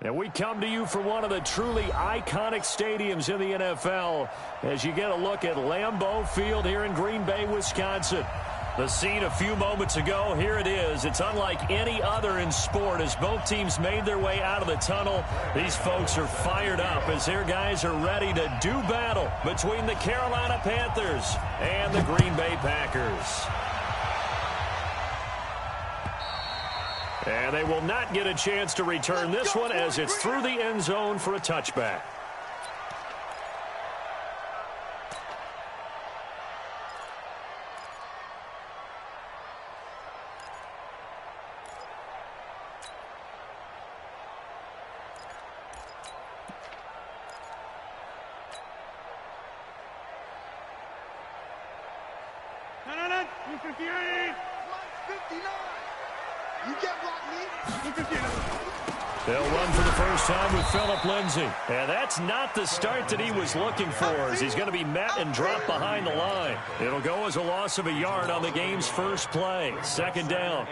And we come to you from one of the truly iconic stadiums in the NFL as you get a look at Lambeau Field here in Green Bay, Wisconsin. The scene a few moments ago, here it is. It's unlike any other in sport as both teams made their way out of the tunnel. These folks are fired up as their guys are ready to do battle between the Carolina Panthers and the Green Bay Packers. And they will not get a chance to return this one as it's through the end zone for a touchback. They'll run for the first time with Phillip Lindsay. And that's not the start that he was looking for as he's going to be met and dropped behind the line. It'll go as a loss of a yard on the game's first play. Second down.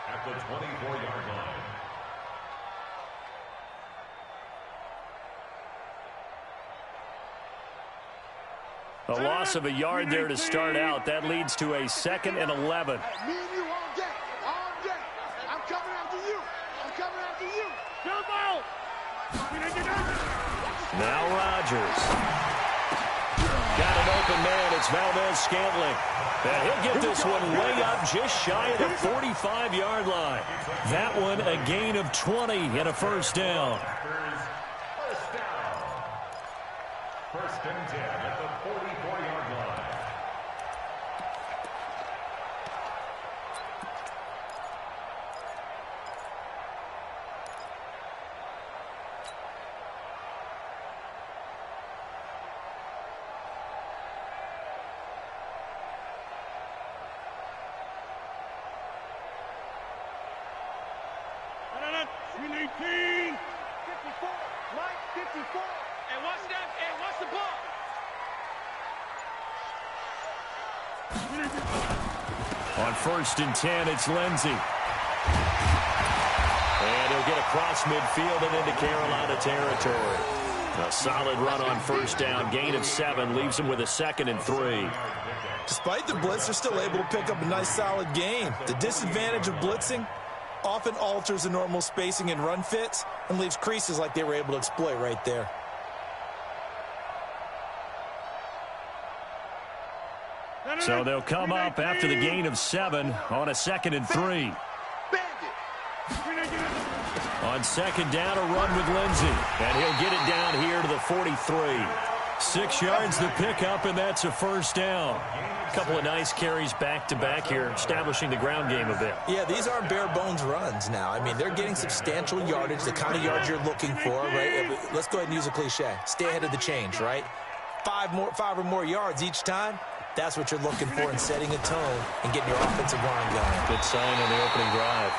At the 24-yard line. A loss of a yard there to start out. That leads to a 2nd and 11. Me and you all day. All day. I'm coming after you. I'm coming after you. Jump out. Now Rodgers. Got an open man. It's Valdez-Scantling. And he'll get this one way up just shy of the 45-yard line. That one a gain of 20 and a first down. First and 10 at the 44-yard line. $319. 54. Mike, 54. And what's that? And what's the ball? On 1st and 10, it's Lindsay. And he'll get across midfield and into Carolina territory. A solid run on first down. Gain of 7 leaves him with a 2nd and 3. Despite the blitz, they're still able to pick up a nice solid gain. The disadvantage of blitzing often alters the normal spacing and run fits and leaves creases like they were able to exploit right there. So they'll come up after the gain of 7 on a 2nd and 3. On 2nd down, a run with Lindsay. And he'll get it down here to the 43. 6 yards to pick up, and that's a first down. A couple of nice carries back-to-back here, establishing the ground game a bit. Yeah, these aren't bare-bones runs now. I mean, they're getting substantial yardage, the kind of yards you're looking for, right? Let's go ahead and use a cliche. Stay ahead of the change, right? 5 or more yards each time. That's what you're looking for in setting a tone and getting your offensive line going. Good sign on the opening drive.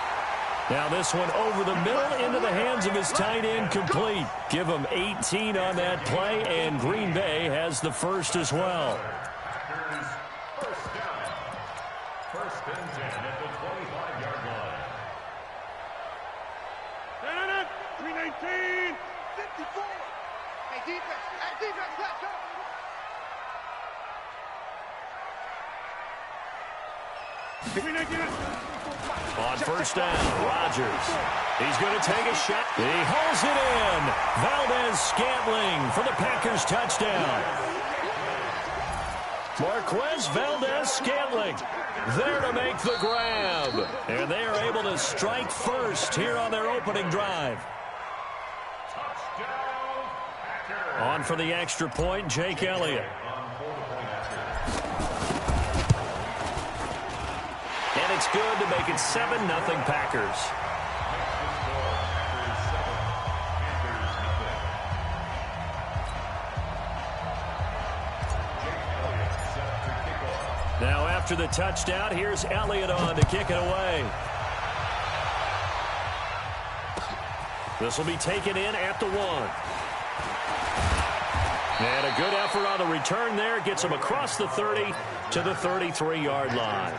Now this one over the middle into the hands of his tight end, complete. Give him 18 on that play, and Green Bay has the first as well. First down. First and 10 at the 25-yard line. 319. 54. Hey, defense. Hey, defense. Let's go. On first down, Rodgers. He's going to take a shot. He holds it in. Valdez-Scantling for the Packers touchdown. Marquez Valdez-Scantling there to make the grab. And they are able to strike first here on their opening drive. On for the extra point, Jake Elliott. And it's good to make it 7-0 Packers. Now after the touchdown, here's Elliott on to kick it away. This will be taken in at the 1. And a good effort on the return there. Gets him across the 30 to the 33-yard line.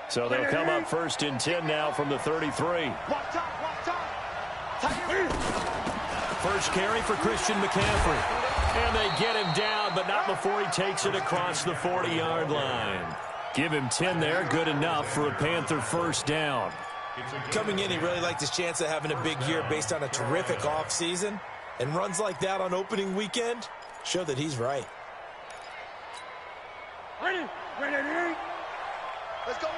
So they'll come up first and 10 now from the 33. First carry for Christian McCaffrey. And they get him down, but not before he takes it across the 40-yard line. Give him 10 there, good enough for a Panther first down. Coming in, he really liked his chance of having a big year based on a terrific offseason. And runs like that on opening weekend show that he's right. Ready. Let's go.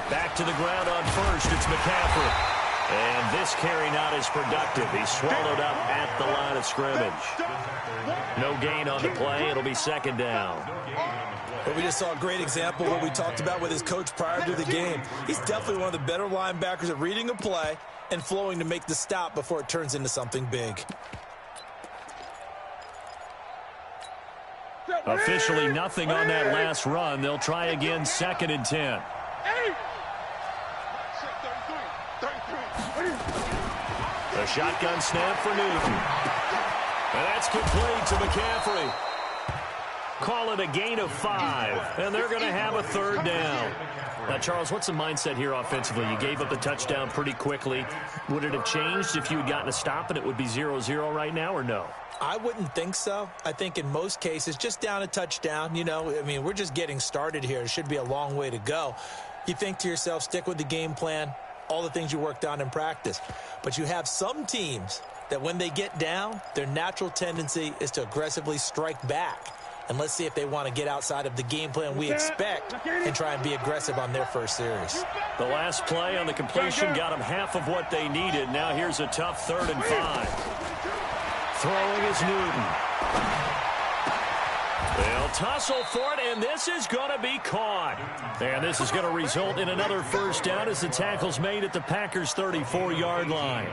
Back to the ground on first, it's McCaffrey. And this carry not as productive. He's swallowed up at the line of scrimmage. No gain on the play. It'll be second down. But we just saw a great example of what we talked about with his coach prior to the game. He's definitely one of the better linebackers at reading a play and flowing to make the stop before it turns into something big. Officially nothing on that last run. They'll try again, second and 10. A shotgun snap for Newton. And that's complete to McCaffrey. Call it a gain of 5, and they're going to have a third down. Now, Charles, what's the mindset here offensively? You gave up the touchdown pretty quickly. Would it have changed if you had gotten a stop and it would be 0-0 right now, or no? I wouldn't think so. I think in most cases, just down a touchdown, we're just getting started here. It should be a long way to go. You think to yourself, stick with the game plan, all the things you worked on in practice. But you have some teams that when they get down, their natural tendency is to aggressively strike back. And let's see if they want to get outside of the game plan we expect and try and be aggressive on their first series. The last play on the completion got them half of what they needed. Now here's a tough 3rd and 5. Throwing is Newton. They'll tussle for it, and this is going to be caught. And this is going to result in another first down as the tackle's made at the Packers' 34-yard line.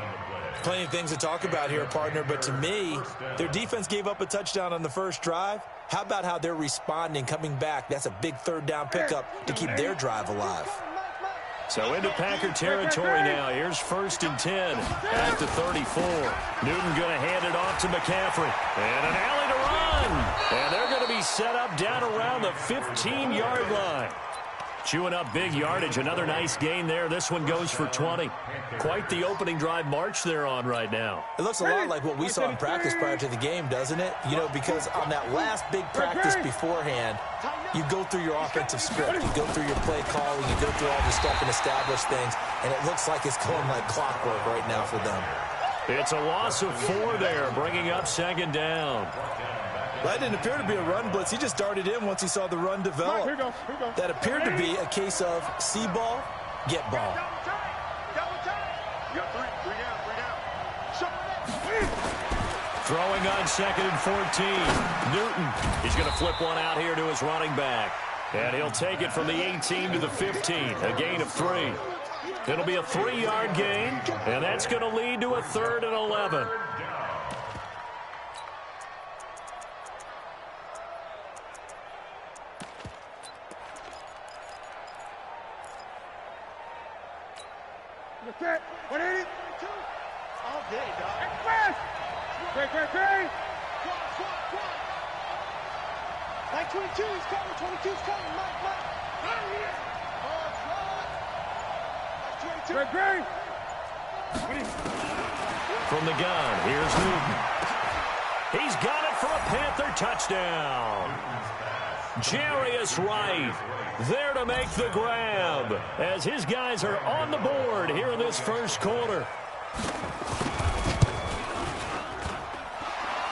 Plenty of things to talk about here, partner, but to me, their defense gave up a touchdown on the first drive. How about how they're responding, coming back? That's a big third down pickup to keep their drive alive. So into Packer territory now. Here's 1st and 10 at the 34. Newton going to hand it off to McCaffrey. And an alley to run. And they're going to be set up down around the 15-yard line. Chewing up big yardage. Another nice gain there. This one goes for 20. Quite the opening drive march they're on right now. It looks a lot like what we saw in practice prior to the game, doesn't it? Because on that last big practice beforehand, you go through your offensive script. You go through your play calling. You go through all the stuff and establish things. And it looks like it's going like clockwork right now for them. It's a loss of 4 there, bringing up second down. That didn't appear to be a run blitz. He just darted in once he saw the run develop. Here we go. That appeared to be a case of see ball, get ball. Throwing on 2nd and 14. Newton. He's going to flip one out here to his running back. And he'll take it from the 18 to the 15. A gain of 3. It'll be a 3-yard gain. And that's going to lead to a 3rd and 11. Set. 180. All day, dog. Express. Great. Like 22 is coming. 22 is coming. Mike. Out here. Great. From the gun, here's Newton. He's got it for a Panther touchdown. Jarius Wright there to make the grab as his guys are on the board here in this first quarter.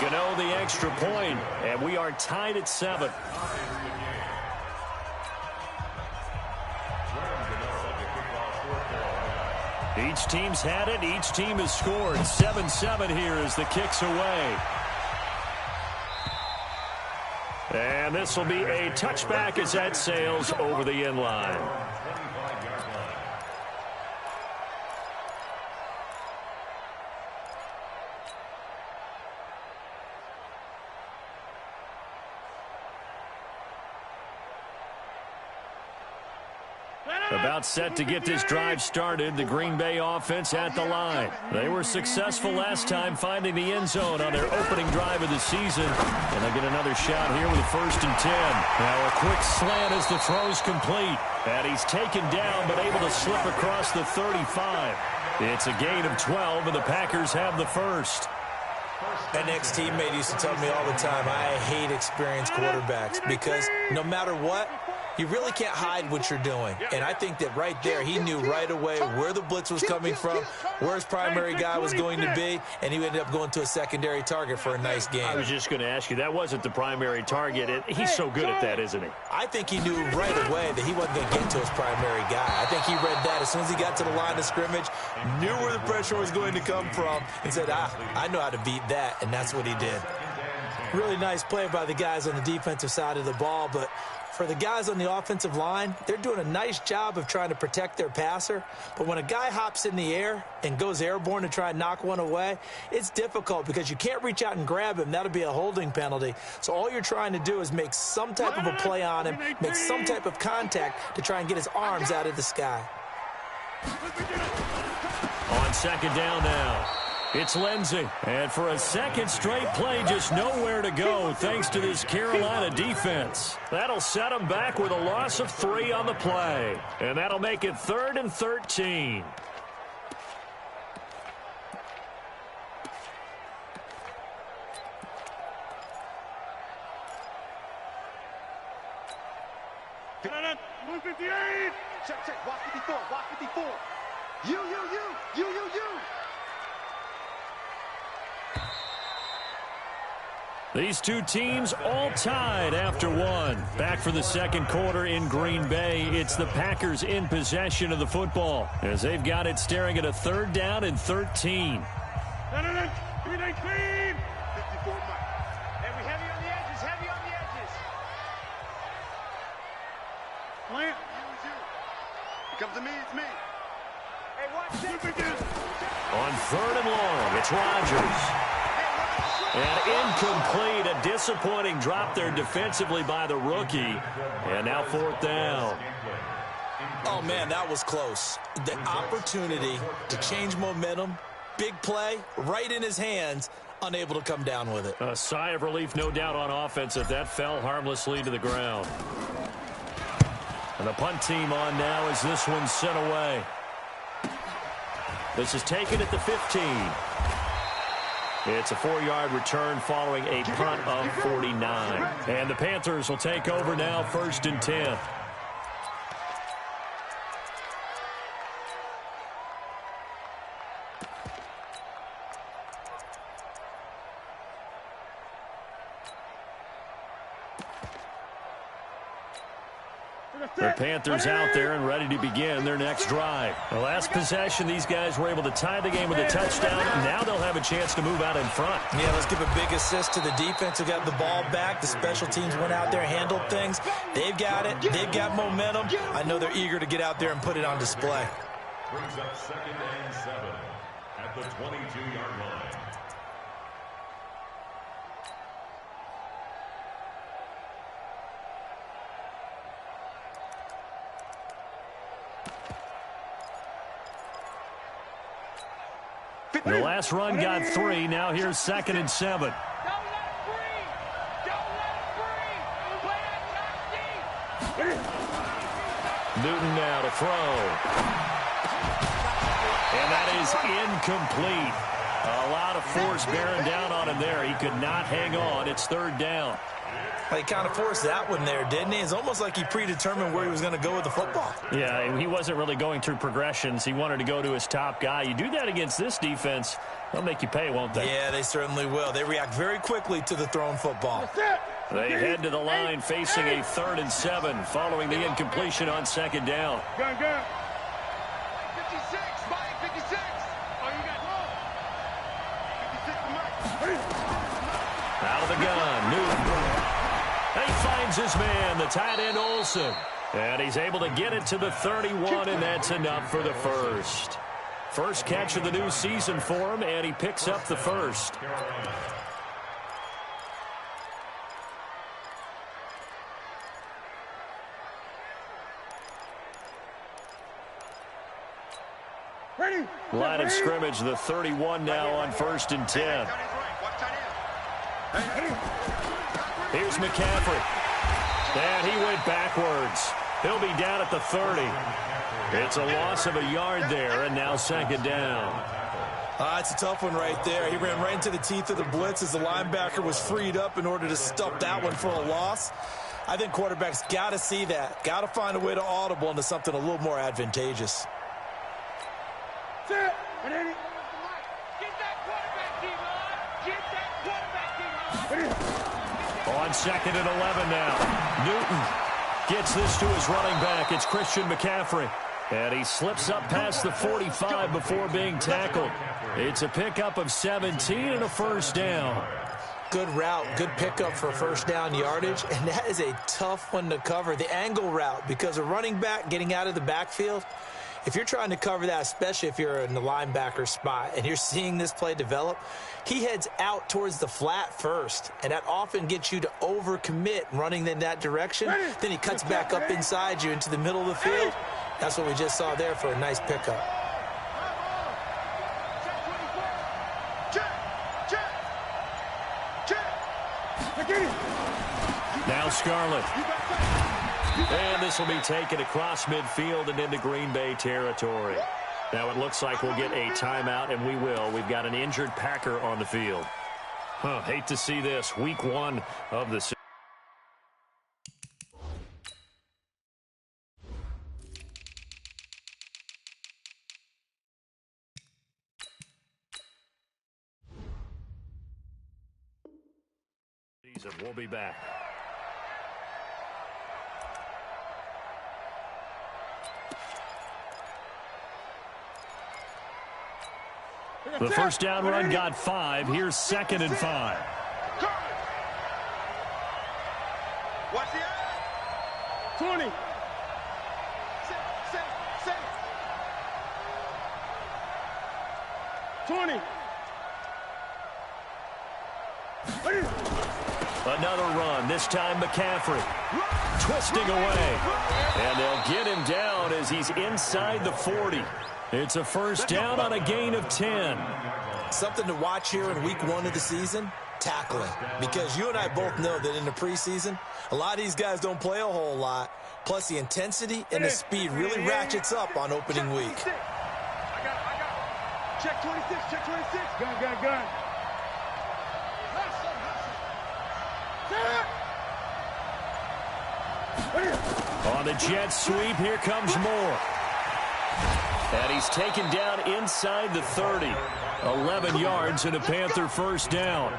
Gano the extra point, and we are tied at 7. Each team's had it. Each team has scored. 7-7 here as the kick's away. And this will be a touchback as that sails over the end line. About set to get this drive started, the Green Bay offense at the line. They were successful last time finding the end zone on their opening drive of the season. And they get another shot here with a 1st and 10. Now a quick slant as the throw's complete. And he's taken down but able to slip across the 35. It's a gain of 12, and the Packers have the first. An ex-teammate used to tell me all the time, I hate experienced quarterbacks because no matter what, you really can't hide what you're doing. And I think that right there, he knew right away where the blitz was coming from, where his primary guy was going to be, and he ended up going to a secondary target for a nice game. I was just going to ask you, that wasn't the primary target. He's so good at that, isn't he? I think he knew right away that he wasn't going to get to his primary guy. I think he read that as soon as he got to the line of scrimmage, knew where the pressure was going to come from, and said, I know how to beat that, and that's what he did. Really nice play by the guys on the defensive side of the ball, but for the guys on the offensive line, they're doing a nice job of trying to protect their passer. But when a guy hops in the air and goes airborne to try and knock one away, it's difficult because you can't reach out and grab him. That'll be a holding penalty. So all you're trying to do is make some type of a play on him, make some type of contact to try and get his arms out of the sky. On 2nd down now. It's Lindsey. And for a second straight play, just nowhere to go thanks to this Carolina defense. That'll set them back with a loss of 3 on the play. And that'll make it 3rd and 13. Check. Watch 54. Watch 54. You. These two teams all tied after one. Back for the second quarter in Green Bay. It's the Packers in possession of the football as they've got it staring at a 3rd down and 13. 54 Mike. And we heavy on the edges. Plant. It comes to me. It's me. Hey, watch this. On 3rd and long, it's Rodgers. And incomplete, a disappointing drop there defensively by the rookie. And now 4th down. Oh, man, that was close. The opportunity to change momentum, big play, right in his hands, unable to come down with it. A sigh of relief, no doubt, on offense that fell harmlessly to the ground. And the punt team on now as this one's sent away. This is taken at the 15. It's a 4-yard return following a punt of 49. And the Panthers will take over now, 1st and 10. The Panthers out there and ready to begin their next drive. The last possession, these guys were able to tie the game with a touchdown. Now they'll have a chance to move out in front. Yeah, let's give a big assist to the defense who got the ball back. The special teams went out there, handled things. They've got it. They've got momentum. I know they're eager to get out there and put it on display. Brings up 2nd and 7 at the 22-yard line. The last run got 3. Now here's 2nd and 7. Don't let it free. Play that top deep. Newton now to throw. And that is incomplete. A lot of force bearing down on him there. He could not hang on. It's 3rd down. He kind of forced that one there, didn't he? It's almost like he predetermined where he was going to go with the football. Yeah, he wasn't really going through progressions. He wanted to go to his top guy. You do that against this defense, they'll make you pay, won't they? Yeah, they certainly will. They react very quickly to the thrown football. They head to the line facing a 3rd and 7 following the incompletion on 2nd down. Gun. 56, Mike, 56. Oh, you got 56 Mike. Out of the gun, Newton. He finds his man, the tight end Olsen. And he's able to get it to the 31, and that's enough for the first. First catch of the new season for him, and he picks up the first. Line of scrimmage, the 31 now on 1st and 10. Here's McCaffrey. And he went backwards. He'll be down at the 30. It's a loss of a yard there, and now 2nd down. It's a tough one right there. He ran right into the teeth of the blitz as the linebacker was freed up in order to stuff that one for a loss. I think quarterbacks got to see that. Got to find a way to audible into something a little more advantageous. Get that quarterback, D-line. On 2nd and 11 now. Newton gets this to his running back. It's Christian McCaffrey. And he slips up past the 45 before being tackled. It's a pickup of 17 and a 1st down. Good route, good pickup for 1st down yardage, and that is a tough one to cover. The angle route, because a running back getting out of the backfield, if you're trying to cover that, especially if you're in the linebacker spot and you're seeing this play develop, he heads out towards the flat first, and that often gets you to overcommit running in that direction. Then he cuts back up inside you into the middle of the field. That's what we just saw there for a nice pickup. Now Scarlett. And this will be taken across midfield and into Green Bay territory. Now it looks like we'll get a timeout, and we will. We've got an injured Packer on the field. Hate to see this. Week 1 of the season. We'll be back. The 1st down run got 5. Here's 2nd and 5. Watch it. 20. Set. 20. Another run, this time McCaffrey. Twisting away. And they'll get him down as he's inside the 40. It's a 1st down on a gain of 10. Something to watch here in week 1 of the season, tackling. Because you and I both know that in the preseason, a lot of these guys don't play a whole lot. Plus the intensity and the speed really ratchets up on opening week. I got it. Check 26, check 26. Gun. On the jet sweep, here comes Moore. And he's taken down inside the 30. 11 yards and a Panther 1st down.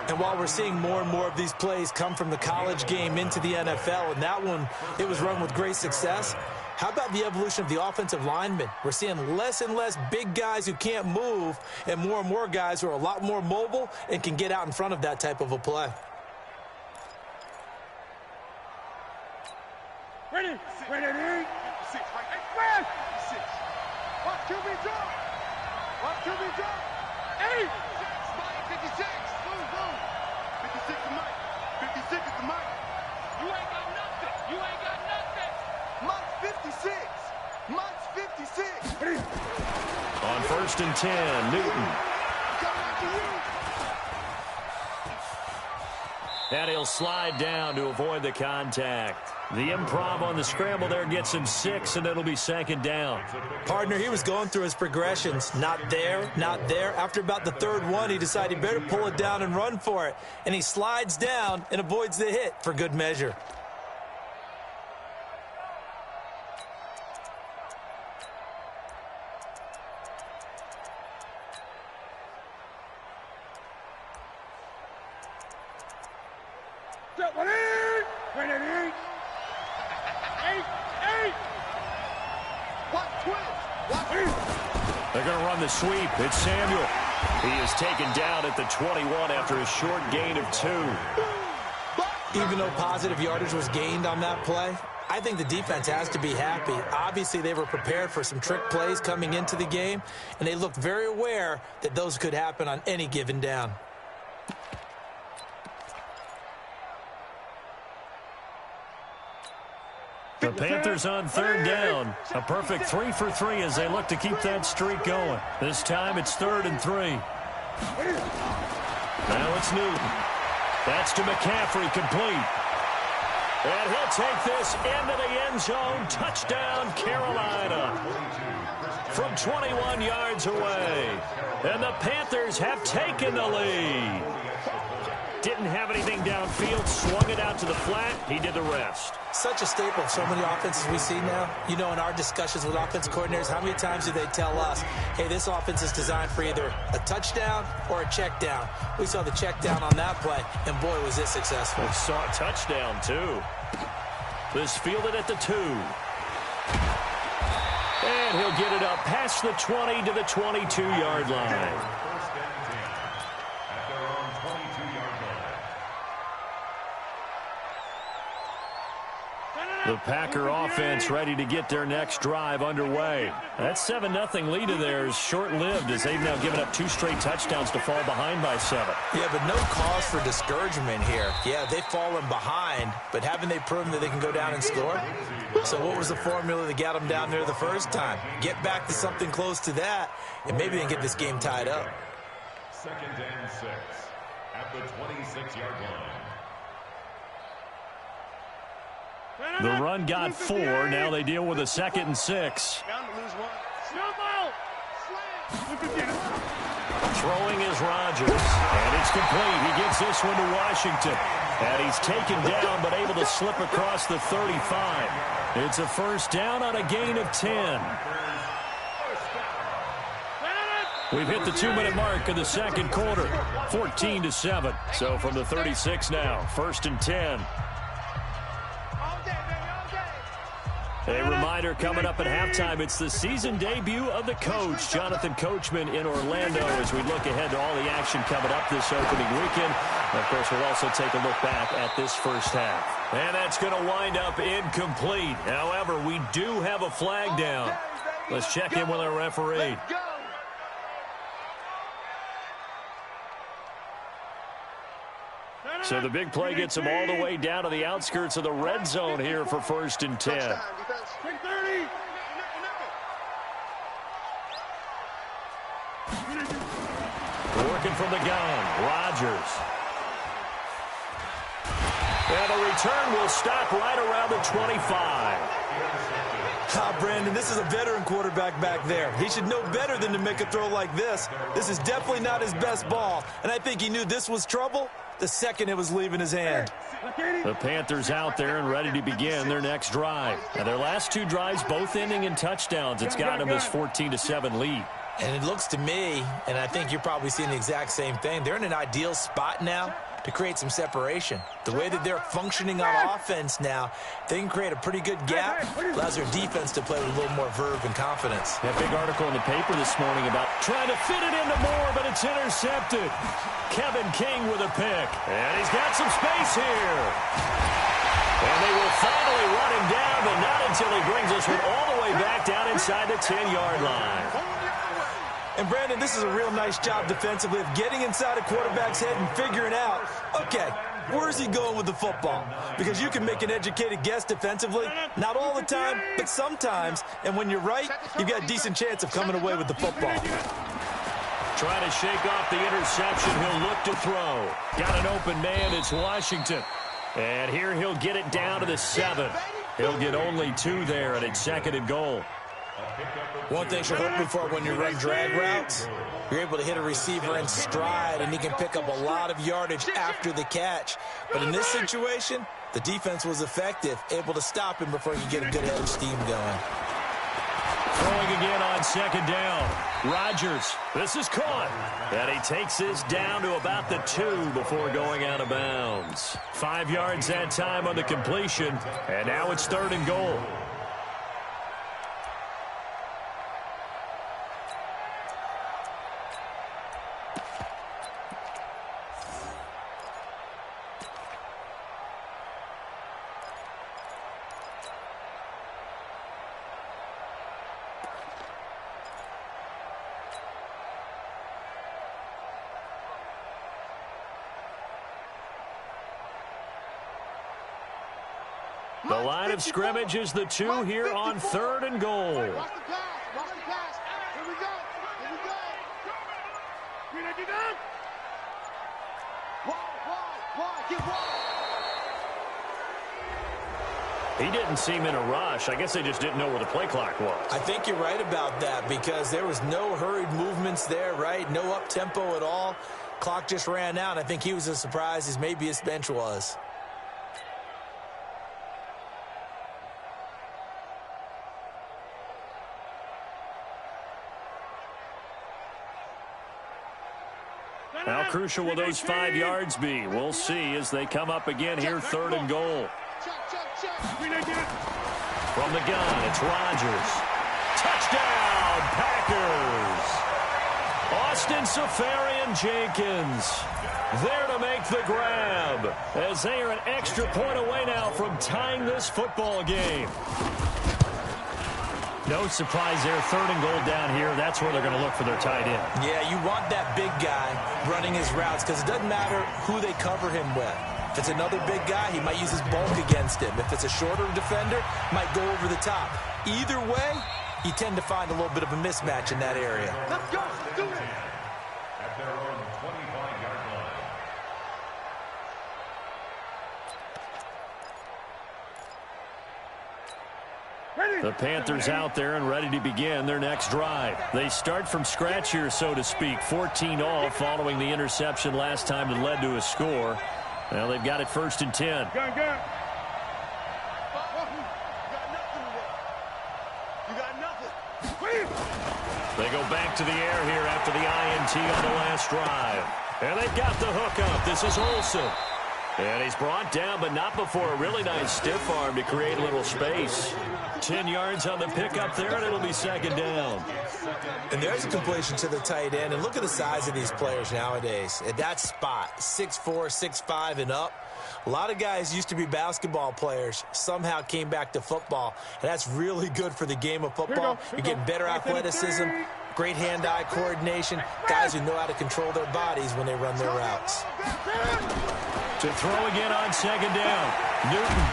And while we're seeing more and more of these plays come from the college game into the NFL, and that one, it was run with great success, how about the evolution of the offensive linemen? We're seeing less and less big guys who can't move and more guys who are a lot more mobile and can get out in front of that type of a play. Ready. 6, right there. 6. Watch QB drop. 8. Mike, 56. Boom. 56 is Mike. 56 is the Mike. You ain't got nothing. Mike's 56. On 1st and 10, Newton. And he'll slide down to avoid the contact. The improv on the scramble there gets him 6, and it'll be 2nd down. Partner, he was going through his progressions. Not there. After about the 3rd one, he decided he better pull it down and run for it. And he slides down and avoids the hit for good measure. They're going to run the sweep. It's Samuel. He is taken down at the 21 after a short gain of 2. Even though positive yardage was gained on that play, I think the defense has to be happy. Obviously, they were prepared for some trick plays coming into the game, and they looked very aware that those could happen on any given down. The Panthers on third down. A perfect 3 for 3 as they look to keep that streak going. This time it's 3rd and 3. Now it's Newton. That's to McCaffrey, complete. And he'll take this into the end zone. Touchdown, Carolina. From 21 yards away. And the Panthers have taken the lead. Didn't have anything downfield, swung it out to the flat. He did the rest. Such a staple of so many offenses we see now. You know, in our discussions with offense coordinators, how many times do they tell us, hey, this offense is designed for either a touchdown or a check down? We saw the check down on that play, and boy, was it successful. We saw a touchdown, too. This fielded at the 2. And he'll get it up past the 20 to the 22-yard line. The Packer offense ready to get their next drive underway. That 7-0 lead of theirs short-lived as they've now given up 2 straight touchdowns to fall behind by 7. Yeah, but no cause for discouragement here. Yeah, they've fallen behind, but haven't they proven that they can go down and score? So what was the formula that got them down there the first time? Get back to something close to that, and maybe they can get this game tied up. 2nd and 6 at the 26-yard line. The run got 4. Now they deal with a 2nd and 6. Throwing is Rodgers. And it's complete. He gets this one to Washington. And he's taken down but able to slip across the 35. It's a first down on a gain of 10. We've hit the 2-minute mark of the second quarter. 14-7. So from the 36 now, 1st and 10. A reminder coming up at halftime, it's the season debut of the coach, Jonathan Coachman, in Orlando, as we look ahead to all the action coming up this opening weekend. And of course, we'll also take a look back at this first half. And that's going to wind up incomplete. However, we do have a flag down. Let's check in with our referee. So the big play gets him all the way down to the outskirts of the red zone here for 1st and 10. Working from the gun, Rodgers. And the return will stop right around the 25. Brandon, this is a veteran quarterback back there. He should know better than to make a throw like this. This is definitely not his best ball, and I think he knew this was trouble the second it was leaving his hand. The Panthers out there and ready to begin their next drive. And their last 2 drives both ending in touchdowns. It's gotten them this 14-7 lead. And it looks to me, and I think you're probably seeing the exact same thing, they're in an ideal spot now to create some separation. The way that they're functioning on offense now, they can create a pretty good gap. Allows their defense to play with a little more verve and confidence. That big article in the paper this morning about trying to fit it into Moore, but it's intercepted. Kevin King with a pick. And he's got some space here. And they will finally run him down, but not until he brings this one all the way back down inside the 10-yard line. And, Brandon, this is a real nice job defensively of getting inside a quarterback's head and figuring out, okay, where's he going with the football? Because you can make an educated guess defensively, not all the time, but sometimes. And when you're right, you've got a decent chance of coming away with the football. Trying to shake off the interception. He'll look to throw. Got an open man. It's Washington. And here he'll get it down to the 7. He'll get only 2 there, and it's 2nd and goal. One thing you're hoping for when you run drag routes, you're able to hit a receiver in stride, and he can pick up a lot of yardage after the catch. But in this situation, the defense was effective, able to stop him before he could get a good head of steam going. Throwing again on 2nd down. Rodgers, this is caught. And he takes this down to about the 2 before going out of bounds. 5 yards that time on the completion, and now it's 3rd and goal. The line of scrimmage is the 2 here on 3rd and goal. Watch the pass. Watch the pass. Here we go. Here we go. Green, get down. Wide. Get wide. He didn't seem in a rush. I guess they just didn't know where the play clock was. I think you're right about that because there was no hurried movements there, right? No up-tempo at all. Clock just ran out. I think he was as surprised as maybe his bench was. How crucial will those 5 yards be? We'll see as they come up again here, 3rd and goal. From the gun, it's Rodgers. Touchdown, Packers! Austin Seferian-Jenkins there to make the grab as they are an extra point away now from tying this football game. No surprise there, 3rd and goal down here. That's where they're going to look for their tight end. Yeah, you want that big guy running his routes because it doesn't matter who they cover him with. If it's another big guy, he might use his bulk against him. If it's a shorter defender, might go over the top. Either way, you tend to find a little bit of a mismatch in that area. Let's go. Do it. At their own 25-yard line. The Panthers out there and ready to begin their next drive. They start from scratch here, so to speak. 14-all following the interception last time that led to a score. Well, they've got it 1st and 10. Gun. You got nothing. They go back to the air here after the INT on the last drive. And they've got the hook up. This is Olsen. And he's brought down, but not before a really nice stiff arm to create a little space. 10 yards on the pickup there, and it'll be 2nd down. And there's a completion to the tight end. And look at the size of these players nowadays. At that spot, 6'4", 6'5", and up. A lot of guys used to be basketball players, somehow came back to football. And that's really good for the game of football. You're getting better athleticism, great hand-eye coordination, guys who know how to control their bodies when they run their routes. To throw again on 2nd down, Newton.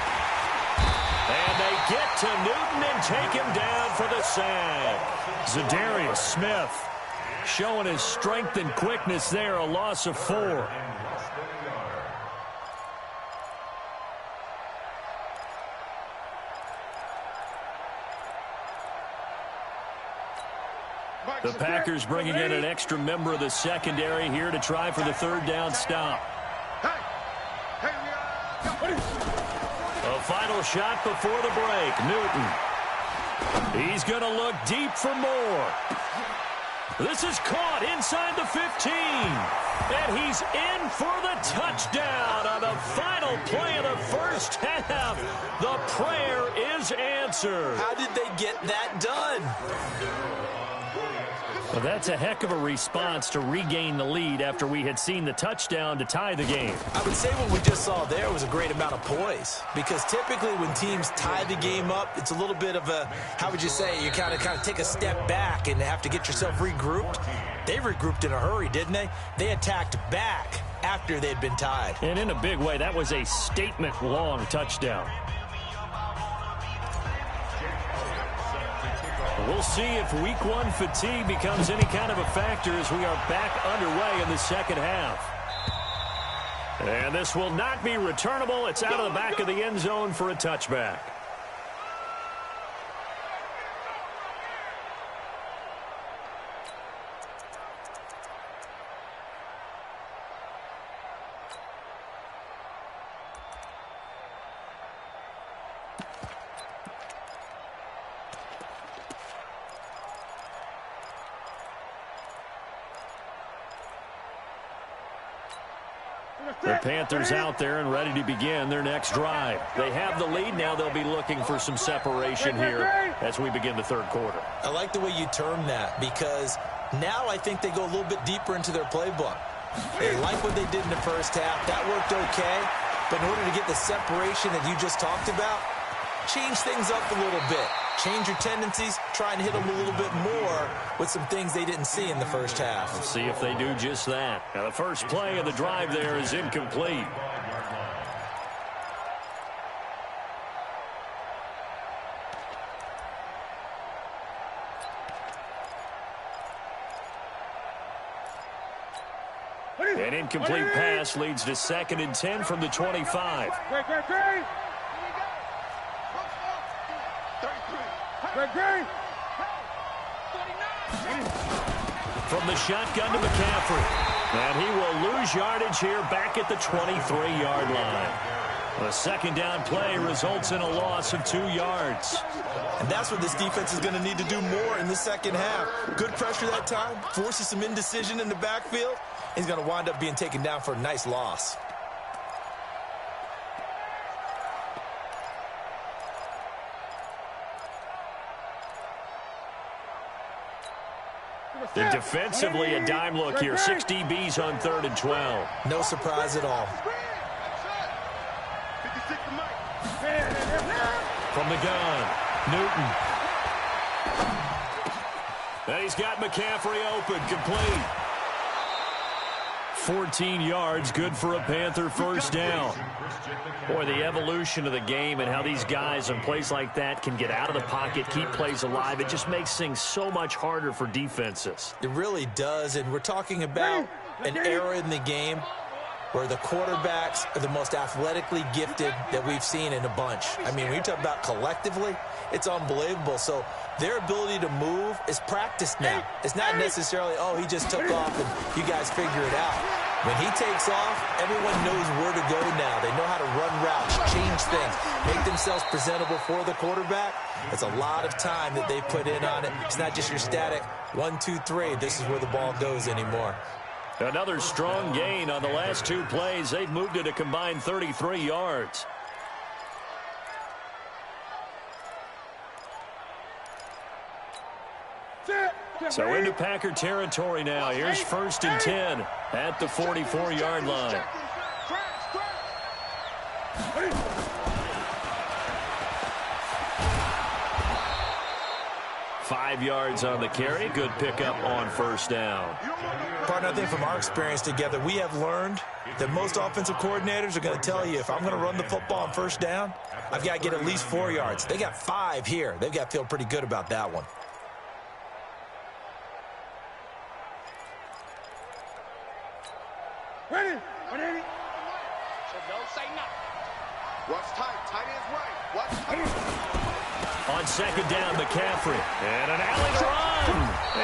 And they get to Newton and take him down for the sack. Zadarius Smith showing his strength and quickness there, a loss of 4. The Packers bringing in an extra member of the secondary here to try for the 3rd down stop. A final shot before the break. Newton. He's going to look deep for more. This is caught inside the 15. And he's in for the touchdown on the final play of the first half. The prayer is answered. How did they get that done? Well, that's a heck of a response to regain the lead after we had seen the touchdown to tie the game. I would say what we just saw there was a great amount of poise because typically when teams tie the game up, it's a little bit of a, how would you say, you kind of take a step back and have to get yourself regrouped. They regrouped in a hurry, didn't they? They attacked back after they'd been tied. And in a big way, that was a statement-long touchdown. We'll see if week 1 fatigue becomes any kind of a factor as we are back underway in the 2nd half. And this will not be returnable. It's out of the back of the end zone for a touchback. The Panthers out there and ready to begin their next drive. They have the lead. Now they'll be looking for some separation here as we begin the 3rd quarter. I like the way you term that because now I think they go a little bit deeper into their playbook. They like what they did in the first half. That worked okay. But in order to get the separation that you just talked about, change things up a little bit. Change your tendencies, try and hit them a little bit more with some things they didn't see in the first half. Let's see if they do just that. Now, the first play of the drive there is incomplete. An incomplete pass leads to 2nd and 10 from the 25. From the shotgun to McCaffrey. And he will lose yardage here back at the 23-yard line. The 2nd down play results in a loss of 2 yards. And that's what this defense is going to need to do more in the second half. Good pressure that time, forces some indecision in the backfield. He's going to wind up being taken down for a nice loss. And defensively, a dime look here. 6 DBs on 3rd and 12. No surprise at all. From the gun, Newton. And he's got McCaffrey open, complete. 14 yards, good for a Panther first down. Boy, the evolution of the game and how these guys in plays like that can get out of the pocket, keep plays alive, it just makes things so much harder for defenses. It really does, and we're talking about an era in the game where the quarterbacks are the most athletically gifted that we've seen in a bunch. I mean, when you talk about collectively, it's unbelievable. So their ability to move is practiced now. It's not necessarily, oh, he just took off and you guys figure it out. When he takes off, everyone knows where to go now. They know how to run routes, change things, make themselves presentable for the quarterback. It's a lot of time that they put in on it. It's not just your static 1, 2, 3. This is where the ball goes anymore. Another strong gain on the last 2 plays. They've moved it a combined 33 yards. So into Packer territory now. Here's 1st and 10 at the 44-yard line. Five yards on the carry. Good pickup on first down. Partner, I think from our experience together, we have learned that most offensive coordinators are going to tell you, if I'm going to run the football on first down, I've got to get at least 4 yards. They got 5 here. They've got to feel pretty good about that one. Ready? Ready? So don't say nothing. What's tight? Tight ends right. What's tight? On 2nd down, McCaffrey. And an alley to run.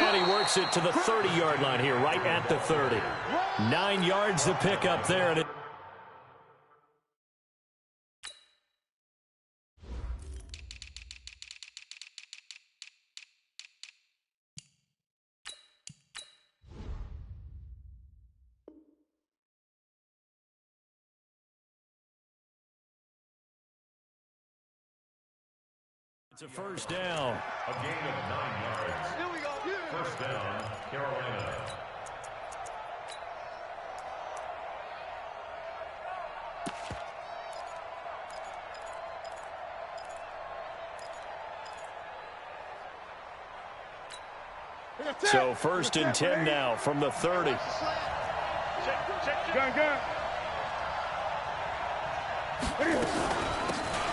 And he works it to the 30-yard line here, right at the 30. 9 yards to pick up there. And it's a first down. A gain of 9 yards. Here we go. Yeah. First down, Carolina. So 1st and 10 now from the 30. Gun.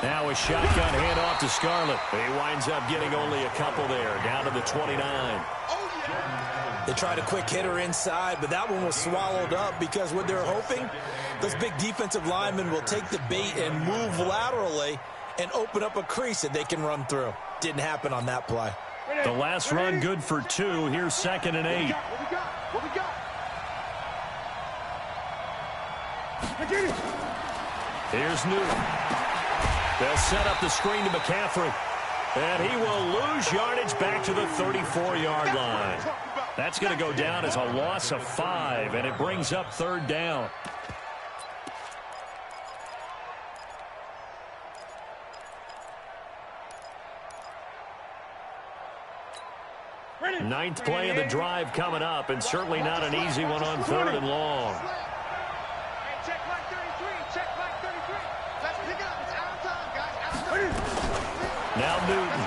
Now a shotgun handoff to Scarlett. He winds up getting only a couple there, down to the 29. They tried a quick hitter inside, but that one was swallowed up because what they're hoping, those big defensive linemen will take the bait and move laterally and open up a crease that they can run through. Didn't happen on that play. The last run good for 2. Here's 2nd and 8. What we got? Here's Newton. They'll set up the screen to McCaffrey. And he will lose yardage back to the 34-yard line. That's going to go down as a loss of 5, and it brings up 3rd down. Ninth play of the drive coming up, and certainly not an easy one on 3rd and long. Check like 33. Check like 33. Let's pick it up. It's out of time, guys. Out of time. Now Newton.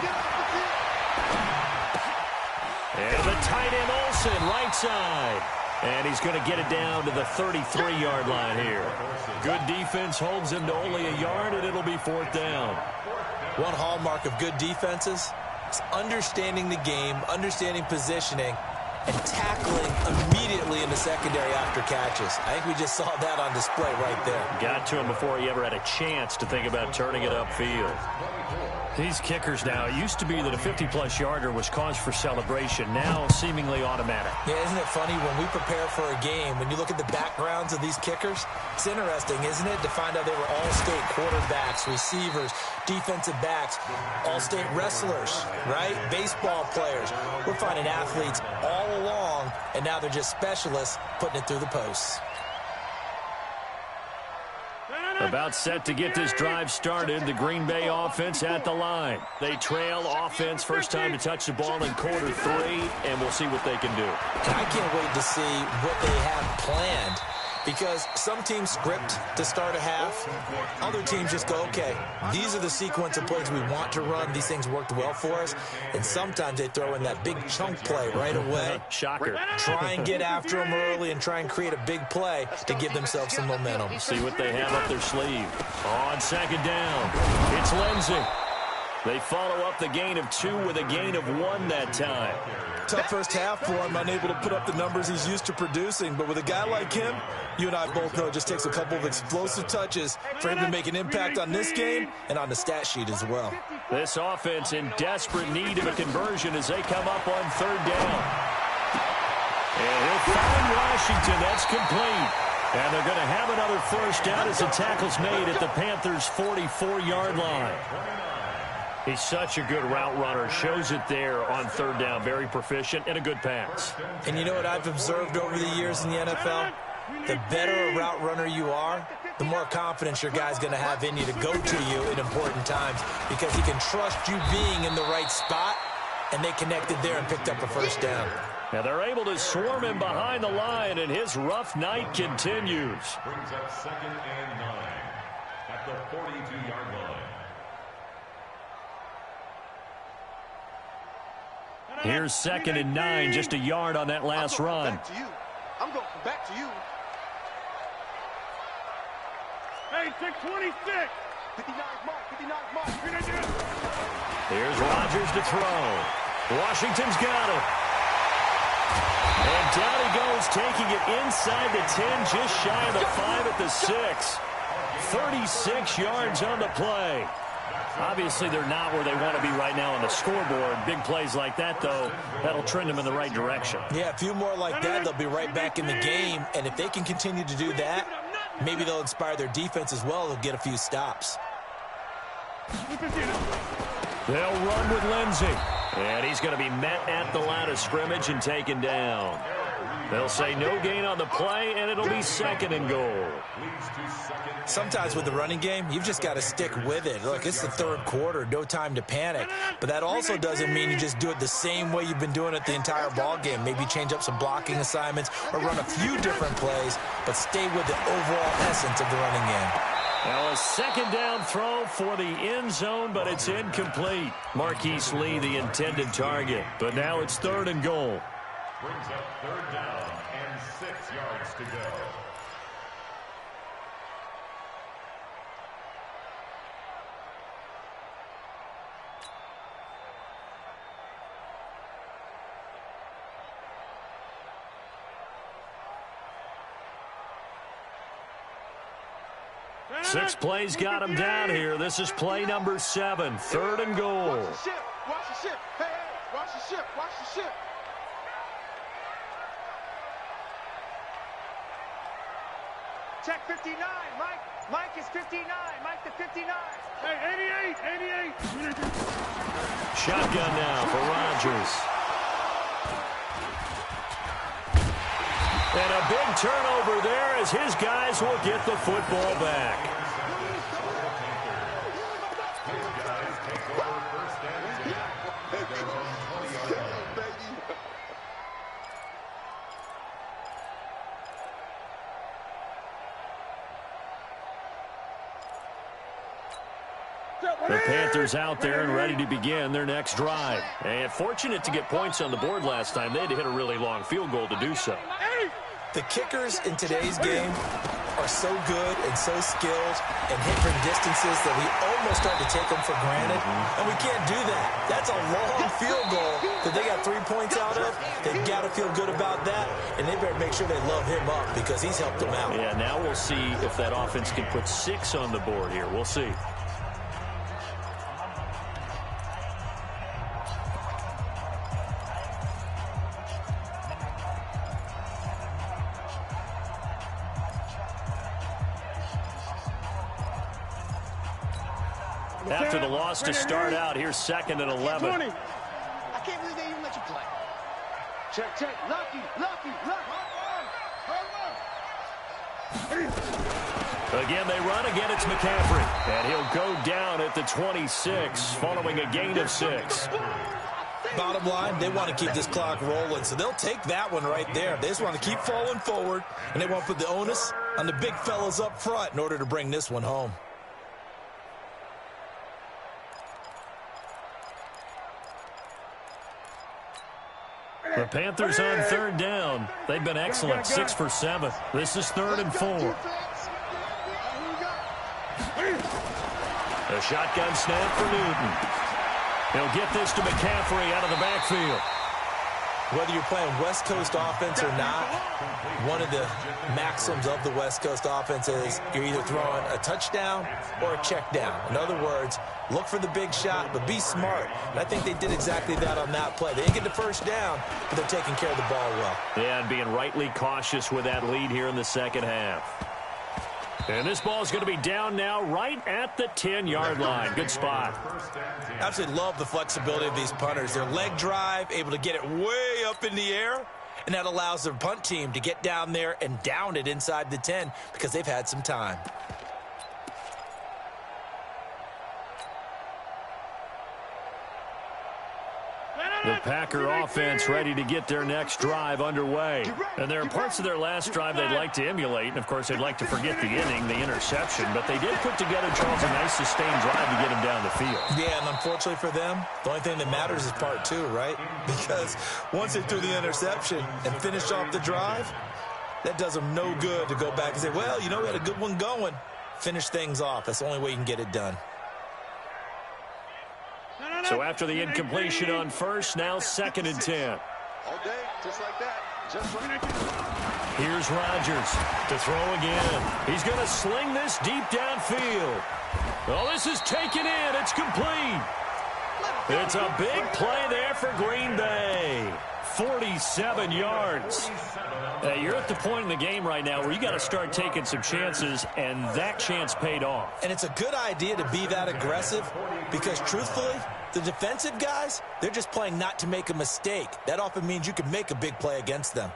And the tight end Olsen, right side. And he's going to get it down to the 33-yard line here. Good defense holds him to only a yard, and it'll be 4th down. One hallmark of good defenses is understanding the game, understanding positioning, and tackling immediately in the secondary after catches. I think we just saw that on display right there. Got to him before he ever had a chance to think about turning it upfield. These kickers now, it used to be that a 50-plus yarder was cause for celebration. Now, seemingly automatic. Yeah, isn't it funny when we prepare for a game, when you look at the backgrounds of these kickers, it's interesting, isn't it, to find out they were all-state quarterbacks, receivers, defensive backs, all-state wrestlers, right? Baseball players. We're finding athletes all along, and now they're just specialists putting it through the posts. About set to get this drive started, the Green Bay offense at the line. They trail offense, first time to touch the ball in quarter 3, and we'll see what they can do. And I can't wait to see what they have planned, because some teams script to start a half. Other teams just go, okay, these are the sequence of plays we want to run. These things worked well for us. And sometimes they throw in that big chunk play right away. Shocker. Try and get after them early and try and create a big play to give themselves some momentum. See what they have up their sleeve. On second down, it's Lindsey. They follow up the gain of 2 with a gain of 1 that time. Tough first half for him, unable to put up the numbers he's used to producing. But with a guy like him, you and I both know it just takes a couple of explosive touches for him to make an impact on this game and on the stat sheet as well. This offense in desperate need of a conversion as they come up on third down. And he'll find Washington. That's complete. And they're going to have another first down as the tackle's made at the Panthers' 44-yard line. He's such a good route runner. Shows it there on third down. Very proficient and a good pass. And you know what I've observed over the years in the NFL? The better a route runner you are, the more confidence your guy's going to have in you to go to you in important times, because he can trust you being in the right spot, and they connected there and picked up a first down. Now they're able to swarm him behind the line, and his rough night continues. Brings up 2nd and 9 at the 42-yard line. Here's 2nd and 9, just a yard on that last run. I'm going to come back to you. Hey, 626. 59 mark, 59 mark. Here's Rodgers to throw. Washington's got it. And down he goes, taking it inside the 10, just shy of the 5 at the 6. 36 yards on the play. Obviously, they're not where they want to be right now on the scoreboard. Big plays like that, though, that'll trend them in the right direction. Yeah, a few more like that, they'll be right back in the game. And if they can continue to do that, maybe they'll inspire their defense as well. They'll get a few stops. They'll run with Lindsey. And he's going to be met at the line of scrimmage and taken down. They'll say no gain on the play, and it'll be 2nd and goal. Sometimes with the running game, you've just got to stick with it. Look, it's the third quarter, no time to panic. But that also doesn't mean you just do it the same way you've been doing it the entire ball game. Maybe change up some blocking assignments or run a few different plays, but stay with the overall essence of the running game. Now a 2nd down throw for the end zone, but it's incomplete. Marquise Lee, the intended target. But now it's 3rd and goal. Brings up 3rd down and 6 yards to go. Six plays got him down here. This is play number 7, 3rd and goal. Watch the ship. Watch the ship. Hey, hey, watch the ship. Watch the ship. Check 59. Mike is 59. Mike the 59. Hey, 88. Shotgun now for Rodgers. And a big turnover there as his guys will get the football back. The Panthers out there and ready to begin their next drive. And fortunate to get points on the board last time. They had to hit a really long field goal to do so. The kickers in today's game are so good and so skilled and hit from distances that we almost start to take them for granted. And we can't do that. That's a long field goal that they got 3 points out of. They've got to feel good about that, and they better make sure they love him up because he's helped them out. Yeah, now we'll see if that offense can put 6 on the board here. We'll see. After the loss to start out, here's 2nd and 11. I can't believe they even let you play. Check, check. Lucky. Again, they run. Again, it's McCaffrey. And he'll go down at the 26 following a gain of 6. Bottom line, they want to keep this clock rolling, so they'll take that one right there. They just want to keep falling forward, and they want to put the onus on the big fellas up front in order to bring this one home. The Panthers on 3rd down. They've been excellent, 6 for 7. This is 3rd and 4. A shotgun snap for Newton. He'll get this to McCaffrey out of the backfield. Whether you're playing West Coast offense or not, one of the maxims of the West Coast offense is you're either throwing a touchdown or a check down. In other words, look for the big shot, but be smart. And I think they did exactly that on that play. They didn't get the first down, but they're taking care of the ball well. Yeah, and being rightly cautious with that lead here in the second half. And this ball is going to be down now right at the 10-yard line. Good spot. Absolutely love the flexibility of these punters. Their leg drive, able to get it way up in the air, and that allows their punt team to get down there and down it inside the 10 because they've had some time. The Packer offense ready to get their next drive underway. And there are parts of their last drive they'd like to emulate. And, of course, they'd like to forget the inning, the interception. But they did put together, Charles, a nice sustained drive to get him down the field. Yeah, and unfortunately for them, the only thing that matters is part 2, right? Because once they threw the interception and finished off the drive, that does them no good to go back and say, well, you know, we had a good one going. Finish things off. That's the only way you can get it done. So after the incompletion on first, now 2nd and 10. All day, just like that. Just like that. Here's Rodgers to throw again. He's going to sling this deep downfield. Oh, this is taken in. It's complete. It's a big play there for Green Bay. 47 yards. You're at the point in the game right now where you got to start taking some chances, and that chance paid off. And it's a good idea to be that aggressive because, truthfully, the defensive guys, they're just playing not to make a mistake. That often means you can make a big play against them.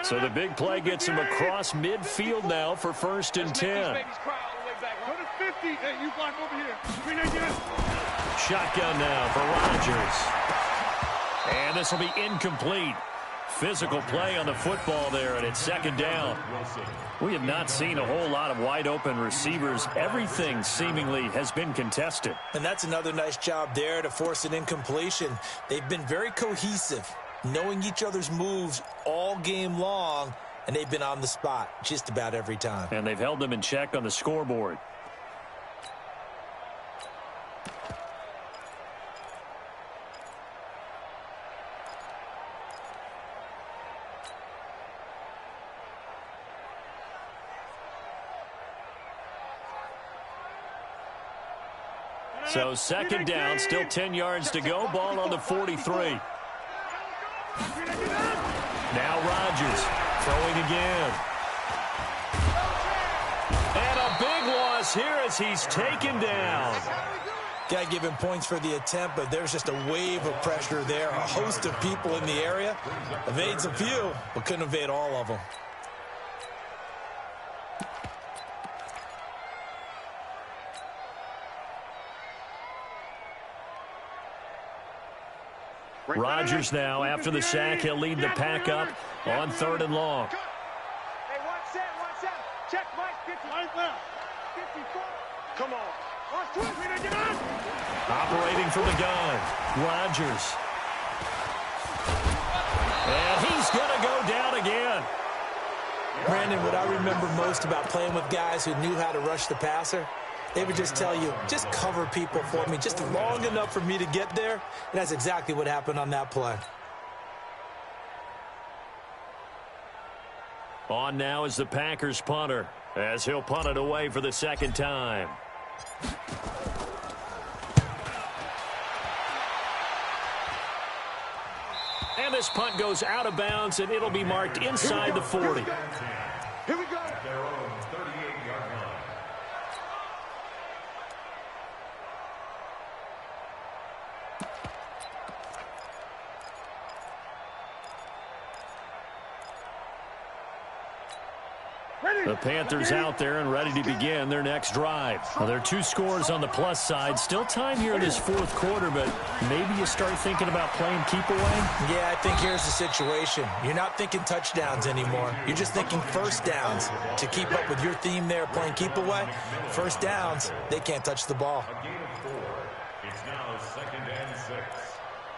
So the big play gets him across midfield now for 1st and 10. Shotgun now for Rodgers. And this will be incomplete. Physical play on the football there, and it's 2nd down. We have not seen a whole lot of wide-open receivers. Everything seemingly has been contested. And that's another nice job there to force an incompletion. They've been very cohesive, knowing each other's moves all game long, and they've been on the spot just about every time. And they've held them in check on the scoreboard. So 2nd down, still 10 yards to go. Ball on the 43. Now Rodgers throwing again. And a big loss here as he's taken down. Got to give him points for the attempt, but there's just a wave of pressure there. A host of people in the area. Evades a few, but couldn't evade all of them. Rodgers now, after the sack, he'll lead the pack up on 3rd and long. Hey, one set. Check, Mike. 50. Mike left. 54. Come on. Operating from the gun, Rodgers. And he's going to go down again. Brandon, what I remember most about playing with guys who knew how to rush the passer, they would just tell you, just cover people for me, just long enough for me to get there. And that's exactly what happened on that play. On now is the Packers punter, as he'll punt it away for the second time. And this punt goes out of bounds, and it'll be marked inside the 40. Here we go. Their own 38-yard line. The Panthers out there and ready to begin their next drive. Now, there are 2 scores on the plus side. Still time here in this fourth quarter, but maybe you start thinking about playing keep away? Yeah, I think here's the situation. You're not thinking touchdowns anymore. You're just thinking first downs. To keep up with your theme there, playing keep away, first downs, they can't touch the ball. A gain of 4. It's now 2nd and 6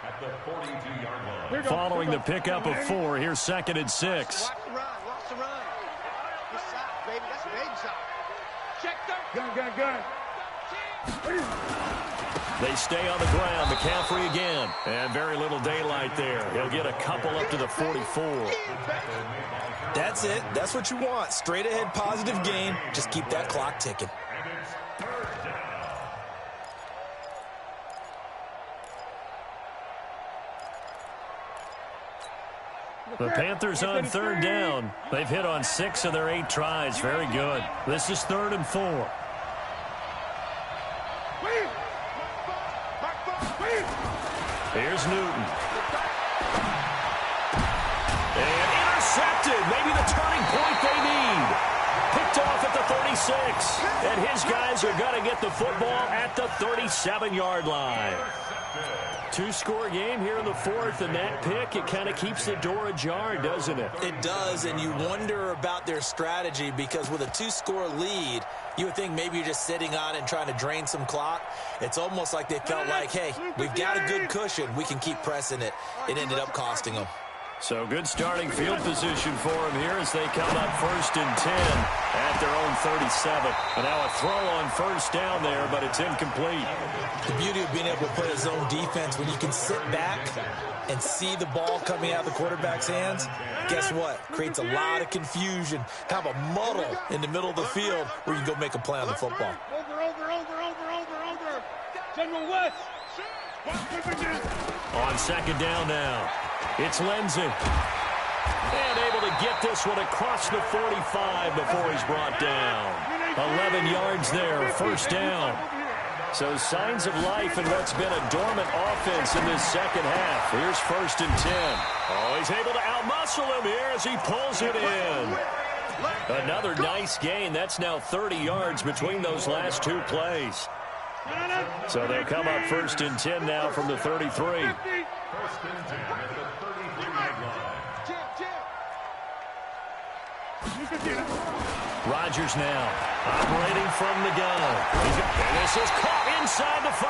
at the 42-yard line. Following the pickup of 4, here's 2nd and 6. Watch the run. Watch the run. Good side, baby. That's a baby side. Check them. Gun. They stay on the ground. McCaffrey again. And very little daylight there. He'll get a couple up to the 44. That's it. That's what you want. Straight ahead positive game. Just keep that clock ticking. And it's 3rd down. The Panthers on 3rd down. They've hit on 6 of their 8 tries. Very good. This is 3rd and 4. Here's Newton. And intercepted. Maybe the turning point they need. Picked off at the 36. And his guys are going to get the football at the 37-yard line. 2-score game here in the 4th, and that pick, it kind of keeps the door ajar, doesn't it? It does, and you wonder about their strategy because with a 2-score lead, you would think maybe you're just sitting on it and trying to drain some clock. It's almost like they felt like, hey, we've got a good cushion. We can keep pressing it. It ended up costing them. So good starting field position for them here as they come up 1st and 10 at their own 37. And now a throw on 1st down there, but it's incomplete. The beauty of being able to play a zone defense, when you can sit back and see the ball coming out of the quarterback's hands, guess what? Creates a lot of confusion, kind of a muddle in the middle of the field where you can go make a play on the football. Over. General West. On 2nd down now, it's Lindsey. And able to get this one across the 45 before he's brought down. 11 yards there, 1st down. So signs of life in what's been a dormant offense in this second half. Here's 1st and 10. Oh, he's able to outmuscle him here as he pulls it in. Another nice gain. That's now 30 yards between those last 2 plays. So they'll come up 1st and 10 now from the 33. 1st and 10 at the 33-yard line. Rodgers now operating from the gun. And this is caught inside the 5.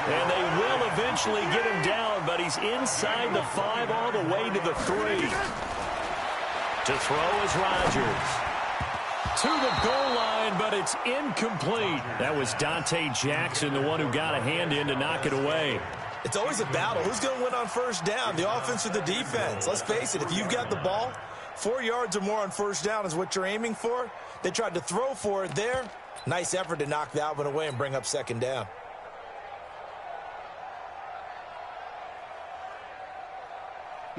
And they will eventually get him down, but he's inside the 5 all the way to the 3. To throw is Rodgers. To the goal line, but it's incomplete. That was Dante Jackson, the one who got a hand in to knock it away. It's always a battle. Who's going to win on 1st down, the offense or the defense? Let's face it, if you've got the ball, 4 yards or more on 1st down is what you're aiming for. They tried to throw for it there. Nice effort to knock that one away and bring up 2nd down.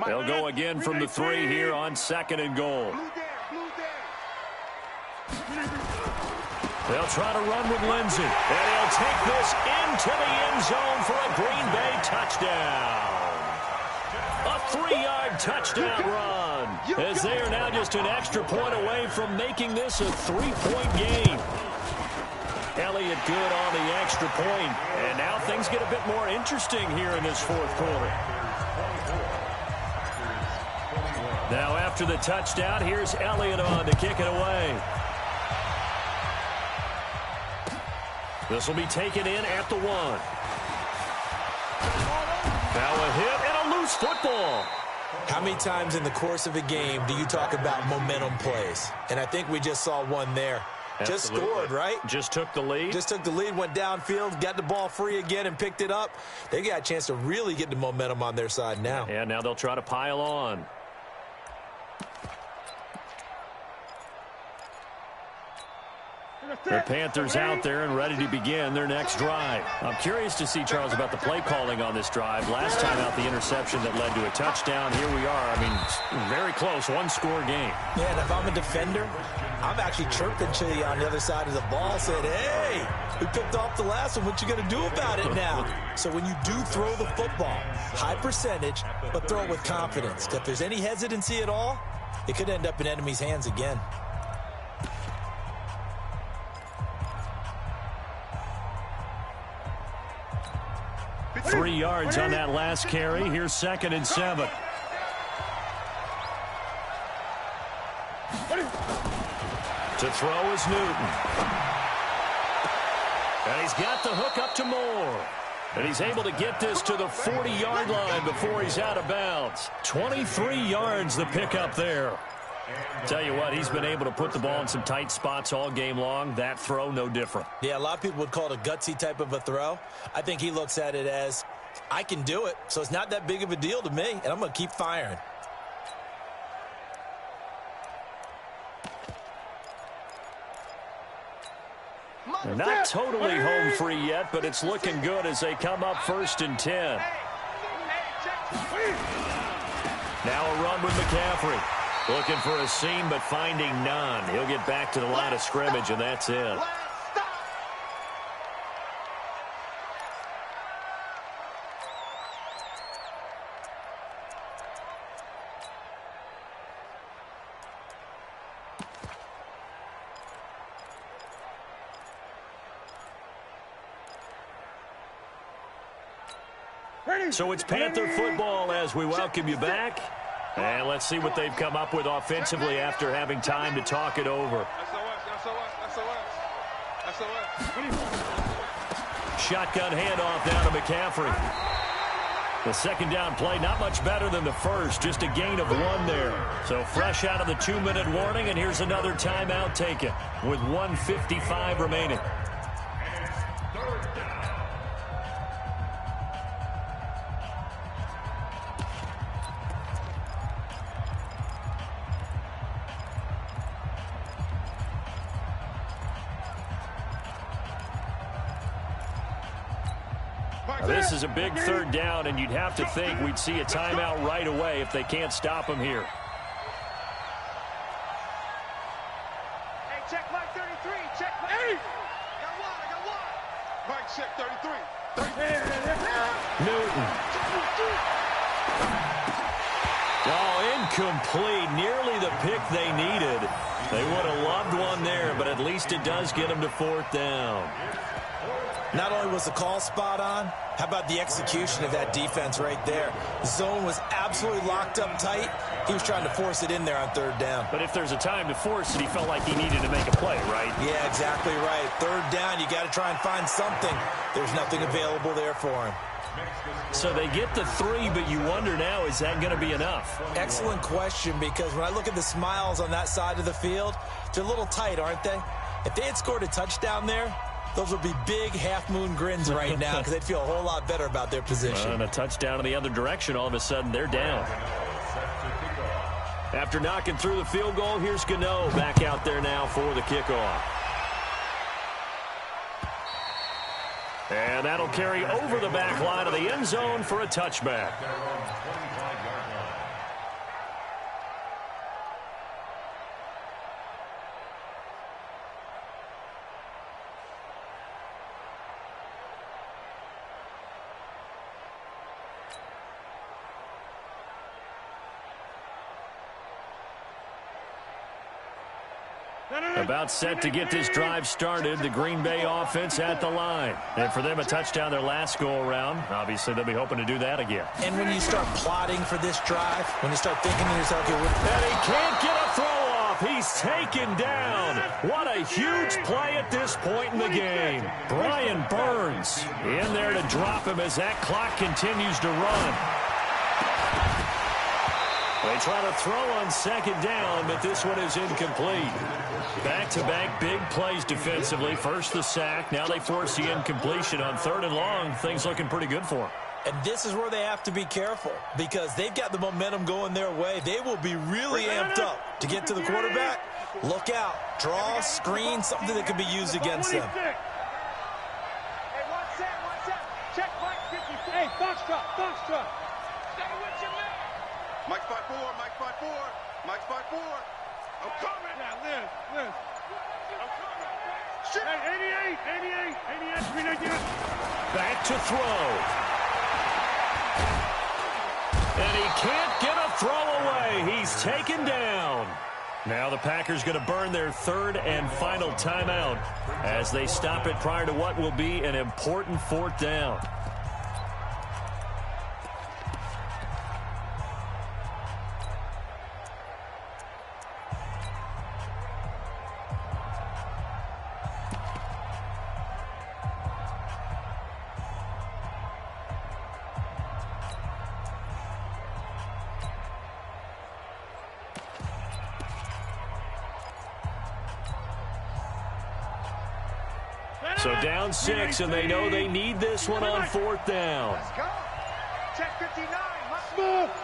They'll go again from the 3 here on 2nd and goal. They'll try to run with Lindsey. And he'll take this into the end zone for a Green Bay touchdown. A 3-yard touchdown run. As they are now just an extra point away from making this a 3-point game. Elliott good on the extra point. And now things get a bit more interesting here in this 4th quarter. Now after the touchdown, here's Elliott on to kick it away. This will be taken in at the 1. Now a hit and a loose football. How many times in the course of a game do you talk about momentum plays? And I think we just saw one there. Absolutely. Just scored, right? Just took the lead. Just took the lead, went downfield, got the ball free again and picked it up. They got a chance to really get the momentum on their side now. And now they'll try to pile on. The Panthers out there and ready to begin their next drive. I'm curious to see, Charles, about the play calling on this drive. Last time out, the interception that led to a touchdown. Here we are. I mean, very close, one-score game. Yeah, and if I'm a defender, I'm actually chirping to you on the other side of the ball, saying, hey, we picked off the last one. What you going to do about it now? So when you do throw the football, high percentage, but throw it with confidence. If there's any hesitancy at all, it could end up in enemy's hands again. Three yards on that last carry. Here's 2nd and 7. To throw is Newton. And he's got the hook up to Moore. And he's able to get this to the 40-yard line before he's out of bounds. 23 yards the pickup there. Tell you what, he's been able to put the ball in some tight spots all game long. That throw, no different. Yeah, a lot of people would call it a gutsy type of a throw. I think he looks at it as, I can do it, so it's not that big of a deal to me, and I'm going to keep firing. They're not totally home free yet, but it's looking good as they come up 1st and 10. Now a run with McCaffrey. Looking for a seam, but finding none. He'll get back to the line of scrimmage, and that's it. So it's Panther football as we welcome you back. And let's see what they've come up with offensively after having time to talk it over. Shotgun handoff down to McCaffrey. The 2nd down play, not much better than the first, just a gain of 1 there. So fresh out of the 2-minute warning, and here's another timeout taken with 1:55 remaining. This is a big 3rd down, and you'd have to think we'd see a timeout right away if they can't stop him here. Hey, check Mike 33. Check Mike. Hey! I got one. Mike, check 33. Newton. Oh, incomplete. Nearly the pick they needed. They would have loved one there, but at least it does get them to 4th down. Not only was the call spot on, how about the execution of that defense right there? The zone was absolutely locked up tight. He was trying to force it in there on 3rd down. But if there's a time to force it, he felt like he needed to make a play, right? Yeah, exactly right. 3rd down, you got to try and find something. There's nothing available there for him. So they get the 3, but you wonder now, is that going to be enough? Excellent question, because when I look at the smiles on that side of the field, they're a little tight, aren't they? If they had scored a touchdown there, those would be big half-moon grins right now because they'd feel a whole lot better about their position. And a touchdown in the other direction, all of a sudden they're down. After knocking through the field goal, here's Gano back out there now for the kickoff. And that'll carry over the back line of the end zone for a touchback. About set to get this drive started, the Green Bay offense at the line. And for them, a touchdown their last go-around. Obviously, they'll be hoping to do that again. And when you start plotting for this drive, when you start thinking to yourself, okay, and he can't get a throw off. He's taken down. What a huge play at this point in the game. Brian Burns in there to drop him as that clock continues to run. They try to throw on second down, but this one is incomplete. Back-to-back big plays defensively. First the sack. Now they force the incompletion on 3rd and long. Things looking pretty good for them. And this is where they have to be careful because they've got the momentum going their way. They will be really amped up to get to the quarterback. Look out. Draw, screen, something that could be used against them. Hey, one set. Check Mike 54. Hey, Foxtrot. Stay with your man. Mike's 5'4", Mike's 5'4". I'm coming. Yeah, Liz. I'm coming. Shit. Hey, 88. Back to throw. And he can't get a throw away. He's taken down. Now the Packers going to burn their 3rd and final timeout as they stop it prior to what will be an important 4th down. So down 6, and they know they need this one on 4th down. Let's go. Check 59. Move. 59.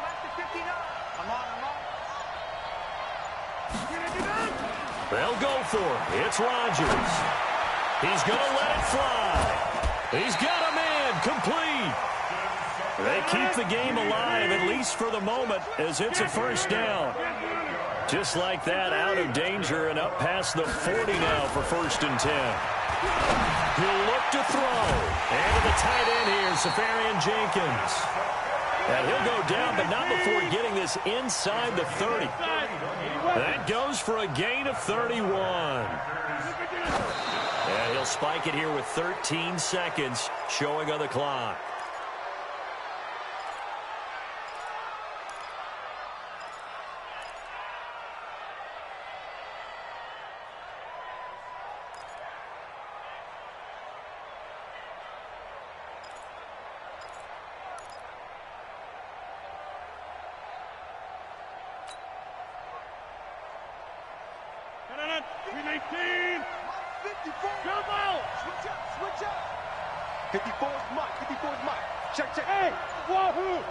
Mike to 59. Come on. They'll go for it. It's Rodgers. He's going to let it fly. He's got a man complete. They keep the game alive, at least for the moment, as it's a 1st down. Just like that, out of danger and up past the 40 now for 1st and 10. He'll look to throw. And to the tight end here, Safarian Jenkins. And he'll go down, but not before getting this inside the 30. That goes for a gain of 31. And he'll spike it here with 13 seconds showing on the clock. Switch up. 54's Mike. Check. Hey, wahoo.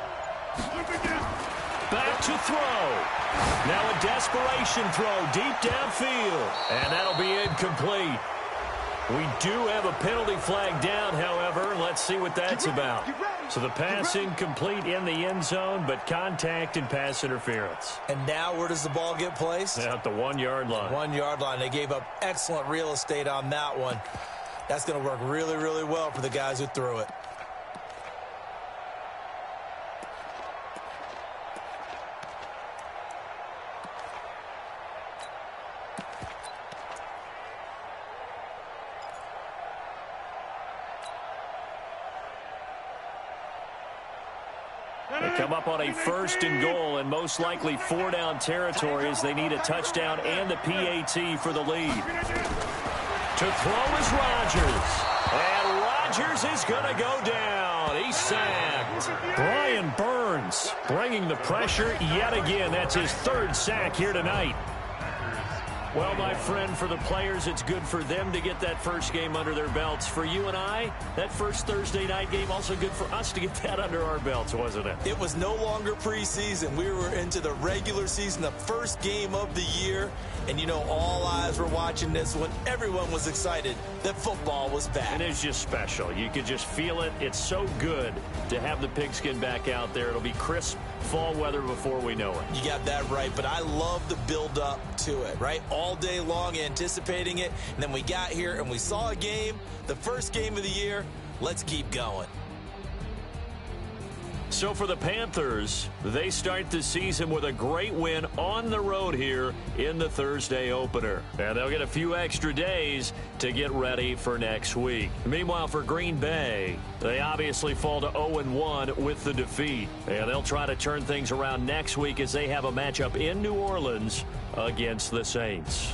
Back to throw. Now a desperation throw deep downfield. And that'll be incomplete. We do have a penalty flag down, however. Let's see what that's about. So the pass incomplete in the end zone, but contact and pass interference. And now where does the ball get placed? At the 1-yard line. 1-yard line. They gave up excellent real estate on that one. That's going to work really, really well for the guys who threw it. They come up on a 1st and goal and most likely 4-down territory as they need a touchdown and the PAT for the lead. To throw is Rodgers. And Rodgers is going to go down. He's sacked. Brian Burns bringing the pressure yet again. That's his 3rd sack here tonight. Well, my friend, for the players, it's good for them to get that first game under their belts. For you and I, that first Thursday night game, also good for us to get that under our belts, wasn't it? It was no longer preseason. We were into the regular season, the first game of the year. And, you know, all eyes were watching this one. Everyone was excited that football was back. And it's just special. You could just feel it. It's so good to have the pigskin back out there. It'll be crisp fall weather before we know it. You got that right, but I love the build-up to it, right? All day long anticipating it, and then we got here and we saw a game, the first game of the year. Let's keep going. So for the Panthers, they start the season with a great win on the road here in the Thursday opener. And they'll get a few extra days to get ready for next week. Meanwhile, for Green Bay, they obviously fall to 0-1 with the defeat. And they'll try to turn things around next week as they have a matchup in New Orleans against the Saints.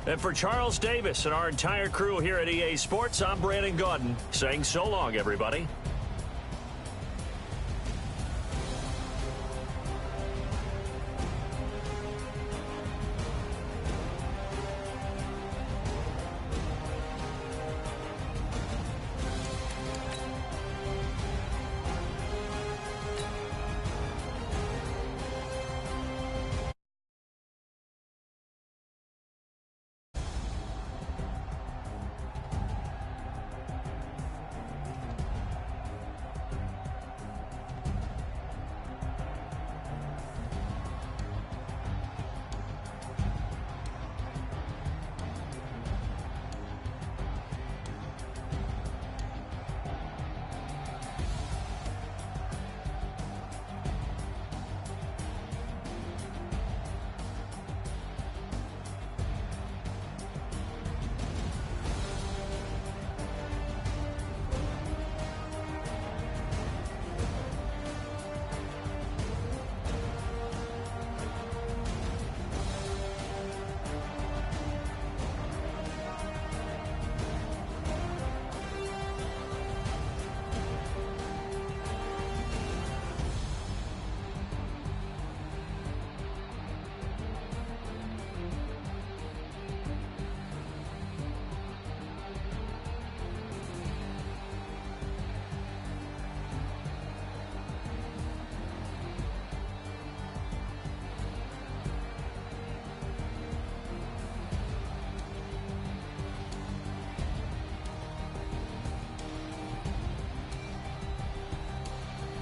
And for Charles Davis and our entire crew here at EA Sports, I'm Brandon Gaudin saying so long, everybody.